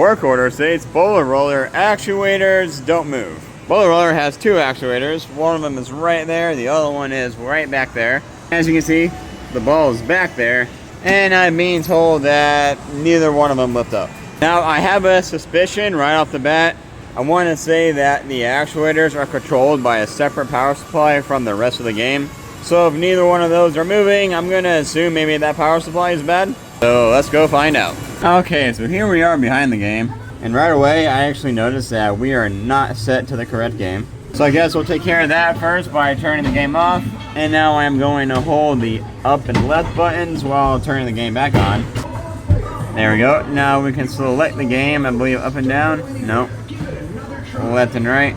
work order states bowler roller actuators don't move. Bowler roller has two actuators. One of them is right there, the other one is right back there. As you can see, the ball is back there, and I'm being told that neither one of them lift up. Now, I have a suspicion right off the bat. I want to say that the actuators are controlled by a separate power supply from the rest of the game. So if neither one of those are moving, I'm going to assume maybe that power supply is bad. So let's go find out. Okay, so here we are behind the game. And right away, I actually noticed that we are not set to the correct game. So I guess we'll take care of that first by turning the game off. And now I'm going to hold the up and left buttons while turning the game back on. There we go. Now we can select the game, I believe up and down. Nope. Left and right.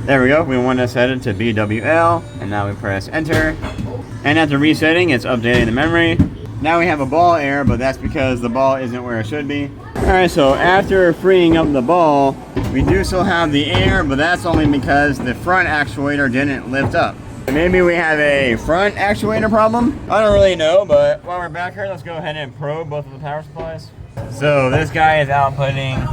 There we go. We want to set it to BWL, and now we press enter. And after resetting, it's updating the memory. Now we have a ball error, but that's because the ball isn't where it should be. Alright, so after freeing up the ball, we do still have the error, but that's only because the front actuator didn't lift up. Maybe we have a front actuator problem? I don't really know, but while we're back here, let's go ahead and probe both of the power supplies. So this guy is outputting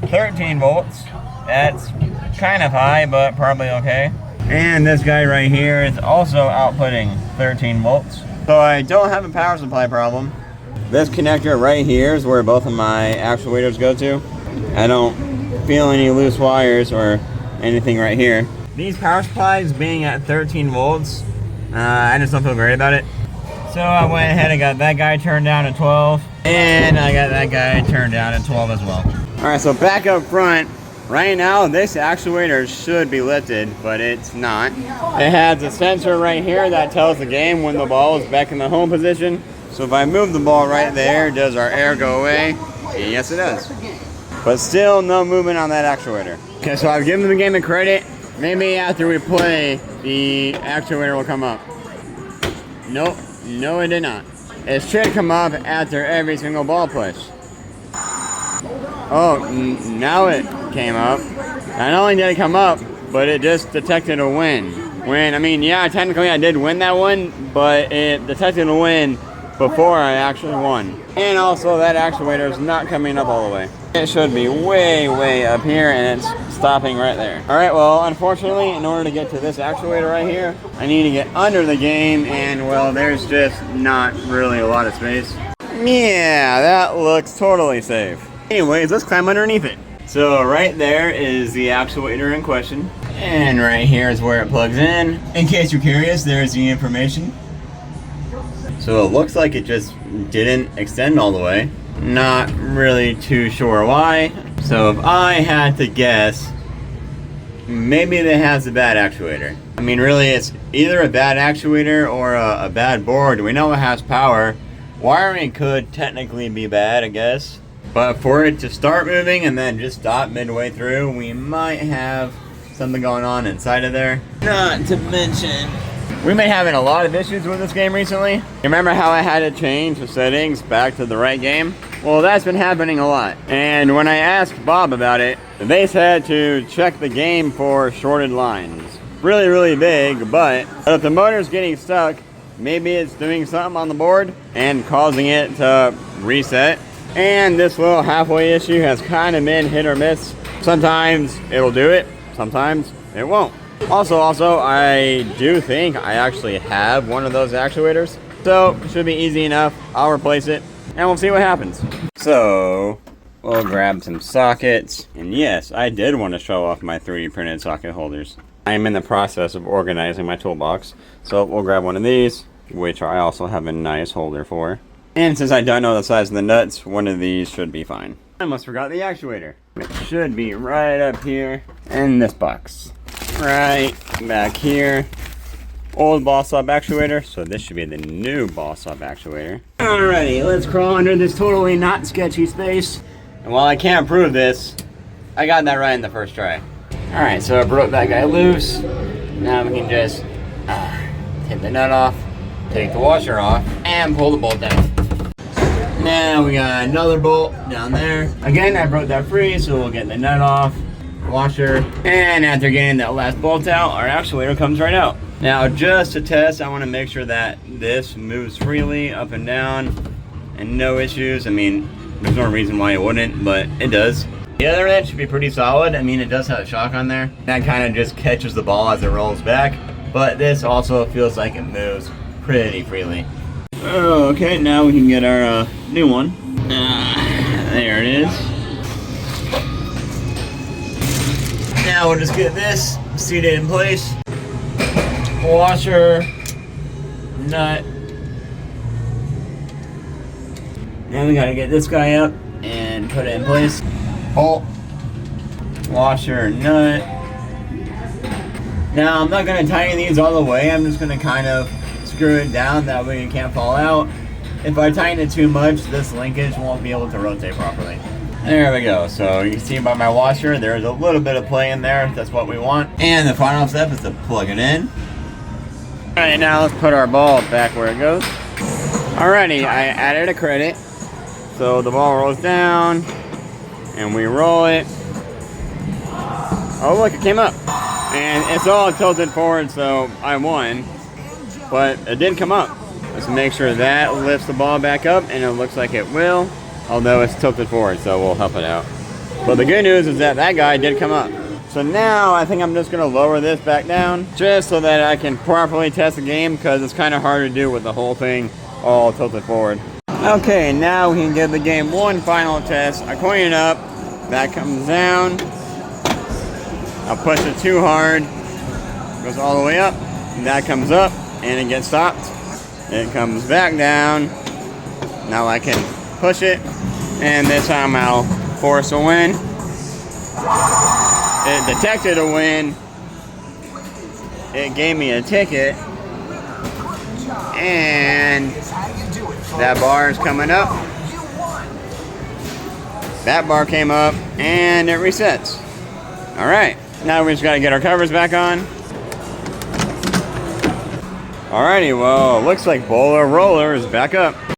13 volts. That's kind of high, but probably okay. And this guy right here is also outputting 13 volts. So I don't have a power supply problem. This connector right here is where both of my actuators go to. I don't feel any loose wires or anything right here. These power supplies being at 13 volts, I just don't feel great about it. So I went ahead and got that guy turned down to 12. And I got that guy turned down to 12 as well. Alright, so back up front. Right now, this actuator should be lifted, but it's not. It has a sensor right here that tells the game when the ball is back in the home position. So if I move the ball right there, does our error go away? And yes, it does. But still no movement on that actuator. Okay, so I've given the game a credit. Maybe after we play, the actuator will come up. Nope, no it did not. It should come up after every single ball push. Oh, now it came up. Not only did it come up, but it just detected a win. I mean, yeah, technically I did win that one, but it detected a win before I actually won. And also that actuator is not coming up all the way. It should be way, way up here, and it's stopping right there. Alright, well, unfortunately, in order to get to this actuator right here, I need to get under the game, and well, there's just not really a lot of space. Yeah, that looks totally safe. Anyways, let's climb underneath it. So right there is the actuator in question. And right here is where it plugs in. In case you're curious, there's the information. So it looks like it just didn't extend all the way. Not really too sure why. So if I had to guess, maybe it has a bad actuator. I mean, really, it's either a bad actuator or a bad board. We know it has power. Wiring could technically be bad, I guess. But for it to start moving and then just stop midway through, we might have something going on inside of there. Not to mention, we've been having a lot of issues with this game recently. Remember how I had to change the settings back to the right game? Well, that's been happening a lot. And when I asked Bob about it, they said to check the game for shorted lines. Really, really big, but if the motor's getting stuck, maybe it's doing something on the board and causing it to reset. And this little halfway issue has kind of been hit or miss. Sometimes it'll do it, sometimes it won't. Also, I do think I actually have one of those actuators. So, it should be easy enough. I'll replace it, and we'll see what happens. So, we'll grab some sockets. And yes, I did want to show off my 3D printed socket holders. I am in the process of organizing my toolbox. So, we'll grab one of these, which I also have a nice holder for. And since I don't know the size of the nuts, one of these should be fine. I almost forgot the actuator. It should be right up here in this box. Right back here. Old ball stop actuator, so this should be the new ball stop actuator. Alrighty, let's crawl under this totally not sketchy space. And while I can't prove this, I got that right in the first try. Alright, so I broke that guy loose. Now we can just take the nut off, take the washer off, and pull the bolt down. Now we got another bolt down there. Again, I broke that free, so we'll get the nut off, washer, and after getting that last bolt out, our actuator comes right out. Now, just to test, I want to make sure that this moves freely up and down. and no issues. I mean, there's no reason why it wouldn't, but it does. The other end should be pretty solid. I mean, it does have a shock on there. That kind of just catches the ball as it rolls back, but this also feels like it moves pretty freely. Okay, now we can get our new one. There it is. Now we'll just get this seated in place. Washer, nut. Now we gotta get this guy up and put it in place. Bolt, washer, nut. Now I'm not gonna tighten these all the way. I'm just gonna kind of screw it down, that way it can't fall out. If I tighten it too much, this linkage won't be able to rotate properly. There we go. So you can see by my washer, there's a little bit of play in there. That's what we want. And the final step is to plug it in. All right, now let's put our ball back where it goes. Alrighty, I added a credit. So the ball rolls down and we roll it. Oh look, it came up. And it's all tilted forward, so I won. But it did come up. Let's make sure that lifts the ball back up, and it looks like it will. Although it's tilted forward, so we'll help it out. But the good news is that guy did come up. So now I think I'm just gonna lower this back down just so that I can properly test the game, because it's kind of hard to do with the whole thing all tilted forward. Okay, now we can give the game one final test. I coin it up, that comes down. I'll push it too hard, goes all the way up, and that comes up and it gets stopped. It comes back down. Now I can push it, and this time I'll force a win. It detected a win. It gave me a ticket, and that bar is coming up. That bar came up, and it resets. All right, now we just gotta get our covers back on. Alrighty, well, it looks like Bowler Roller is back up.